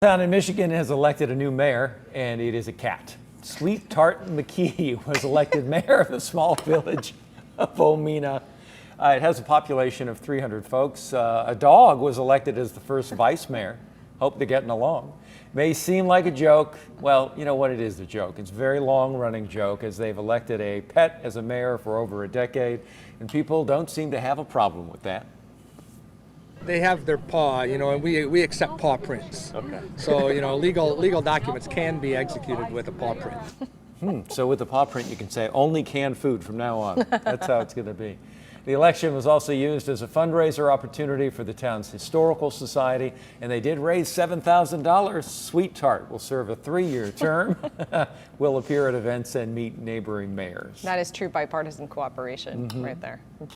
Town in Michigan has elected a new mayor, and it is a cat. Sweet Tart McKee was elected mayor of the small village of Omena. It has a population of 300 folks. A dog was elected as the first vice mayor. Hope they're getting along. May seem like a joke. Well, you know what? It is a joke. It's a very long-running joke, as they've elected a pet as a mayor for over a decade, and people don't seem to have a problem with that. They have their paw, and we accept paw prints. Okay. So, legal documents can be executed with a paw print. So with the paw print, you can say only canned food from now on. That's how it's going to be. The election was also used as a fundraiser opportunity for the town's historical society, and they did raise $7,000. Sweet Tart will serve a 3-year term, will appear at events and meet neighboring mayors. That is true bipartisan cooperation right there.